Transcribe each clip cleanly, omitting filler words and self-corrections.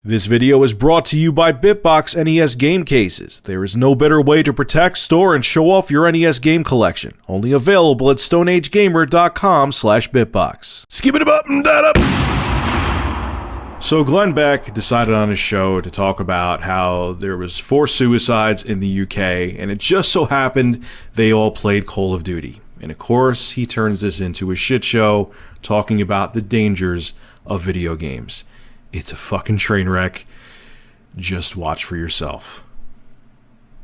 This video is brought to you by BitBox NES game cases. There is no better way to protect, store, and show off your NES game collection. Only available at StoneAgeGamer.com/BitBox. Skip it up and that up. So Glenn Beck decided on his show to talk about how there was 4 suicides in the UK, and it just so happened they all played Call of Duty. And of course, he turns this into a shit show, talking about the dangers of video games. It's a fucking train wreck. Just watch for yourself.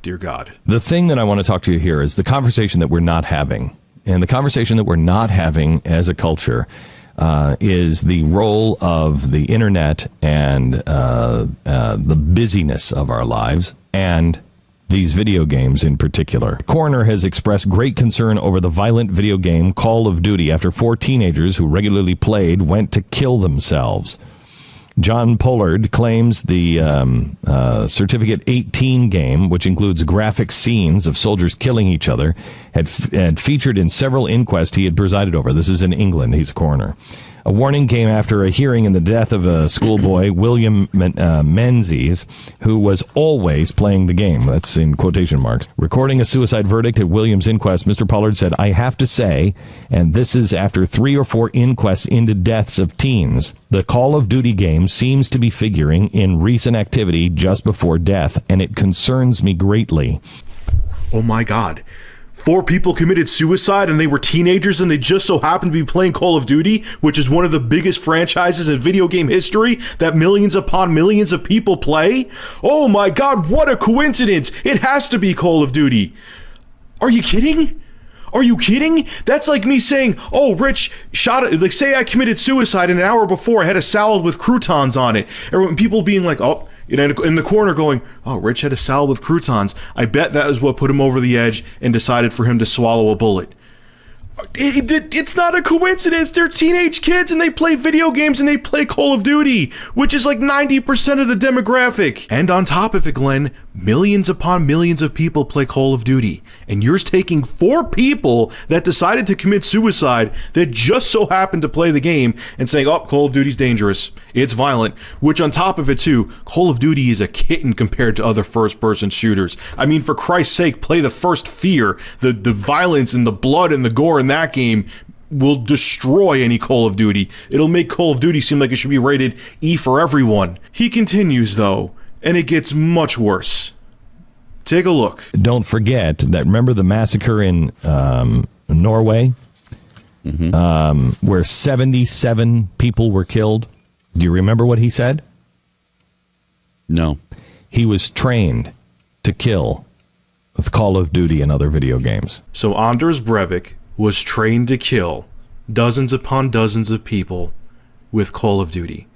Dear God. The thing that I want to talk to you here is the conversation that we're not having. And the conversation that we're not having as a culture is the role of the internet and the busyness of our lives and these video games in particular. The coroner has expressed great concern over the violent video game Call of Duty after 4 teenagers who regularly played went to kill themselves. John Pollard claims the Certificate 18 game, which includes graphic scenes of soldiers killing each other, had featured in several inquests he had presided over. This is in England. He's a coroner. A warning came after a hearing in the death of a schoolboy, William Menzies, who was always playing the game. That's in quotation marks. Recording a suicide verdict at William's inquest, Mr. Pollard said, "I have to say, and this is after 3 or 4 inquests into deaths of teens, the Call of Duty game seems to be figuring in recent activity just before death, and it concerns me greatly." Oh my God. 4 people committed suicide and they were teenagers and they just so happened to be playing Call of Duty, which is one of the biggest franchises in video game history that millions upon millions of people play? Oh my God, what a coincidence! It has to be Call of Duty. Are you kidding? Are you kidding? That's like me saying, oh, Rich shot it. Like, say I committed suicide and an hour before I had a salad with croutons on it. And people being like, oh, in the corner going, oh, Rich had a salad with croutons. I bet that is what put him over the edge and decided for him to swallow a bullet. It's not a coincidence. They're teenage kids and they play video games and they play Call of Duty, which is like 90% of the demographic. And on top of it, Glenn, millions upon millions of people play Call of Duty. And you're taking 4 people that decided to commit suicide that just so happened to play the game and saying, oh, Call of Duty's dangerous. It's violent. Which on top of it too, Call of Duty is a kitten compared to other first-person shooters. I mean, for Christ's sake, play the first Fear. The violence and the blood and the gore in that game will destroy any Call of Duty. It'll make Call of Duty seem like it should be rated E for everyone. He continues though, and it gets much worse. Take a look. Don't forget that, remember the massacre in Norway? Where 77 people were killed? Do you remember what he said? No. He was trained to kill with Call of Duty and other video games. So Anders Breivik was trained to kill dozens upon dozens of people with Call of Duty.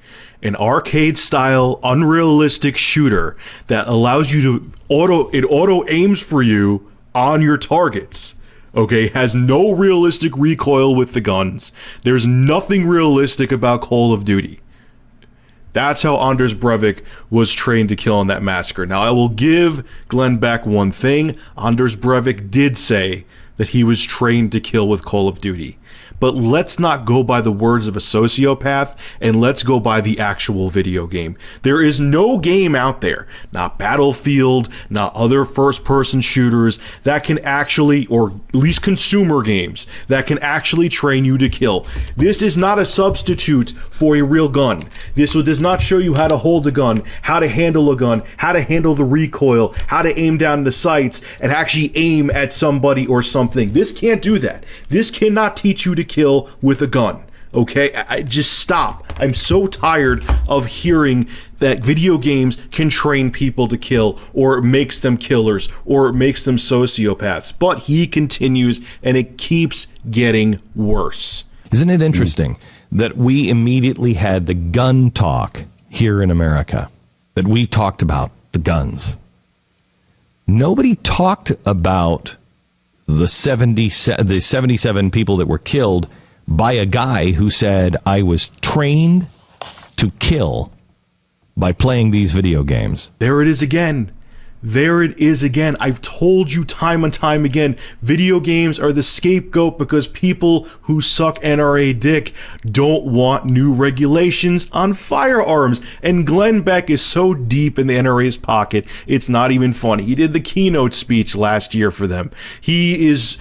An arcade-style, unrealistic shooter that allows you to auto aims for you on your targets. Okay, has no realistic recoil with the guns. There's nothing realistic about Call of Duty. That's how Anders Breivik was trained to kill in that massacre. Now, I will give Glenn Beck one thing. Anders Breivik did say that he was trained to kill with Call of Duty. But let's not go by the words of a sociopath, and let's go by the actual video game. There is no game out there, not Battlefield, not other first-person shooters, that can actually, or at least consumer games, that can actually train you to kill. This is not a substitute for a real gun. This does not show you how to hold a gun, how to handle a gun, how to handle the recoil, how to aim down the sights, and actually aim at somebody or something. This can't do that. This cannot teach you to kill with a gun. Okay, I just stop. I'm so tired of hearing that video games can train people to kill, or it makes them killers, or it makes them sociopaths. But he continues, and it keeps getting worse. Isn't it interesting that we immediately had the gun talk here in America, that we talked about the guns? Nobody talked about the 77 people that were killed by a guy who said, I was trained to kill by playing these video games. There it is again. There it is again. I've told you time and time again, video games are the scapegoat because people who suck NRA dick don't want new regulations on firearms. And Glenn Beck is so deep in the NRA's pocket, it's not even funny. He did the keynote speech last year for them. He's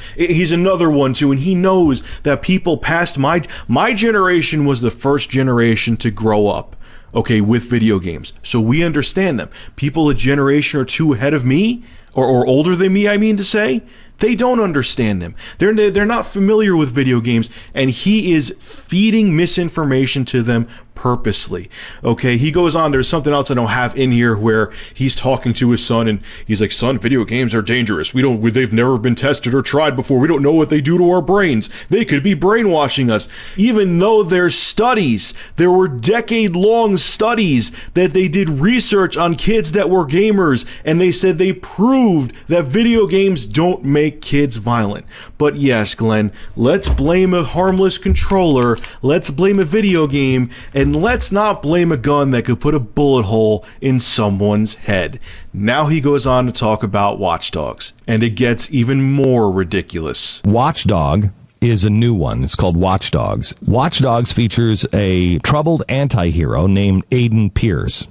another one too, and he knows that people past my generation was the first generation to grow up, okay, with video games. So we understand them. People a generation or two ahead of me, or older than me, I mean to say, they don't understand them. They're not familiar with video games, and he is feeding misinformation to them purposely. Okay, he goes on, there's something else I don't have in here where he's talking to his son and he's like, son, video games are dangerous. They've never been tested or tried before. We don't know what they do to our brains. They could be brainwashing us. Even though there's studies, there were decade-long studies that they did research on kids that were gamers, and they said they proved that video games don't make kids violent. But yes, Glenn, let's blame a harmless controller, let's blame a video game, and let's not blame a gun that could put a bullet hole in someone's head. Now he goes on to talk about Watch Dogs, and it gets even more ridiculous. Watchdog is a new one. It's called Watch Dogs. Watch Dogs features a troubled anti-hero named Aiden Pierce.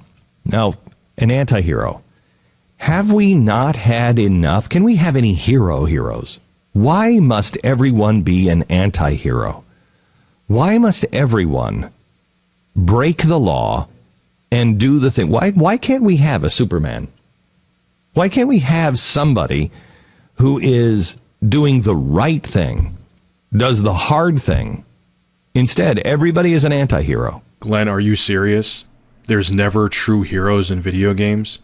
Now, an anti-hero. Have we not had enough? Can we have any heroes? Why must everyone be an anti-hero? Why must everyone break the law and do the thing? Why can't we have a Superman? Why can't we have somebody who is doing the right thing, does the hard thing? Instead, everybody is an anti-hero. Glenn, are you serious? There's never true heroes in video games?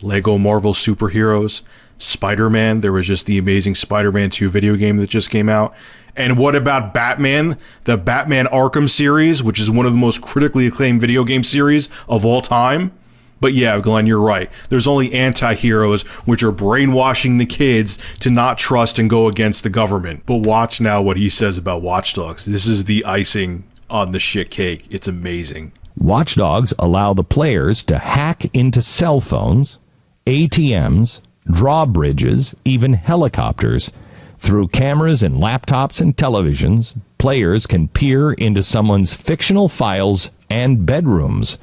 Lego Marvel superheroes? Spider-Man, there was just the amazing Spider-Man 2 video game that just came out. And what about Batman? The Batman Arkham series, which is one of the most critically acclaimed video game series of all time. But yeah, Glenn, you're right. There's only anti-heroes, which are brainwashing the kids to not trust and go against the government. But watch now what he says about Watch Dogs. This is the icing on the shit cake. It's amazing. Watch Dogs allow the players to hack into cell phones, ATMs, drawbridges, even helicopters. Through cameras and laptops and televisions, players can peer into someone's fictional files and bedrooms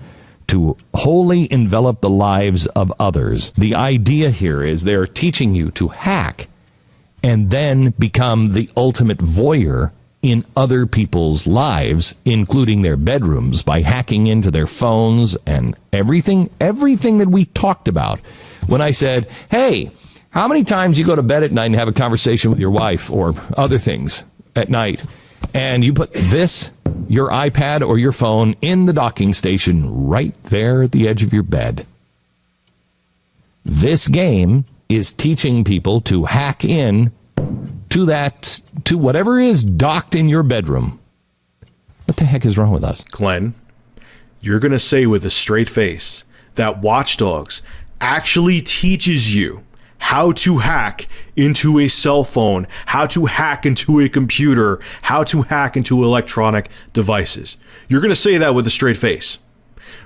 to wholly envelop the lives of others. The idea here is they're teaching you to hack and then become the ultimate voyeur in other people's lives, including their bedrooms, by hacking into their phones and everything that we talked about. When I said, hey, how many times you go to bed at night and have a conversation with your wife or other things at night, and you put your iPad or your phone in the docking station right there at the edge of your bed? This game is teaching people to hack in to whatever is docked in your bedroom. What the heck is wrong with us? Glenn, you're going to say with a straight face that Watch Dogs actually teaches you how to hack into a cell phone, how to hack into a computer, how to hack into electronic devices. You're going to say that with a straight face.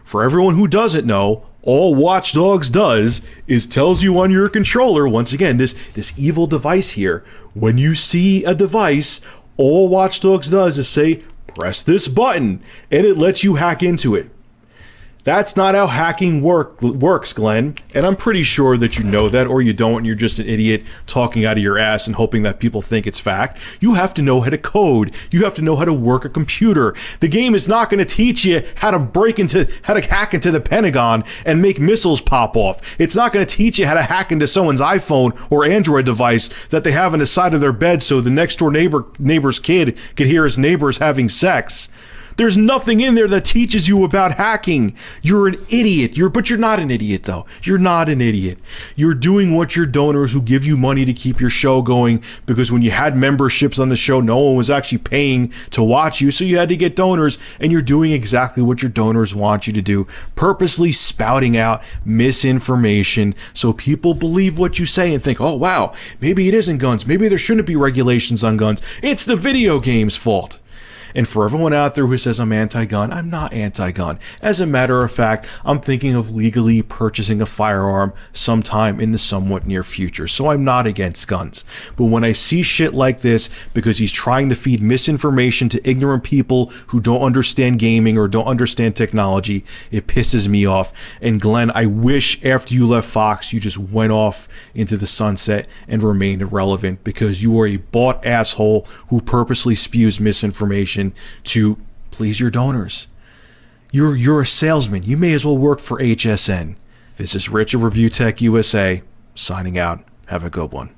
For everyone who doesn't know, all Watch Dogs does is tells you on your controller, once again, this evil device here, when you see a device, all Watch Dogs does is say, press this button, and it lets you hack into it. That's not how hacking works, Glenn. And I'm pretty sure that you know that, or you don't, and you're just an idiot talking out of your ass and hoping that people think it's fact. You have to know how to code. You have to know how to work a computer. The game is not going to teach you how to hack into the Pentagon and make missiles pop off. It's not going to teach you how to hack into someone's iPhone or Android device that they have on the side of their bed so the next door neighbor's kid can hear his neighbors having sex. There's nothing in there that teaches you about hacking. You're an idiot. But you're not an idiot, though. You're not an idiot. You're doing what your donors who give you money to keep your show going, because when you had memberships on the show, no one was actually paying to watch you, so you had to get donors, and you're doing exactly what your donors want you to do, purposely spouting out misinformation so people believe what you say and think, oh, wow, maybe it isn't guns. Maybe there shouldn't be regulations on guns. It's the video game's fault. And for everyone out there who says I'm anti-gun, I'm not anti-gun. As a matter of fact, I'm thinking of legally purchasing a firearm sometime in the somewhat near future. So I'm not against guns. But when I see shit like this, because he's trying to feed misinformation to ignorant people who don't understand gaming or don't understand technology, it pisses me off. And Glenn, I wish after you left Fox, you just went off into the sunset and remained irrelevant, because you are a bought asshole who purposely spews misinformation to please your donors. You're a salesman. You may as well work for HSN. This is Rich of Review Tech USA, signing out. Have a good one.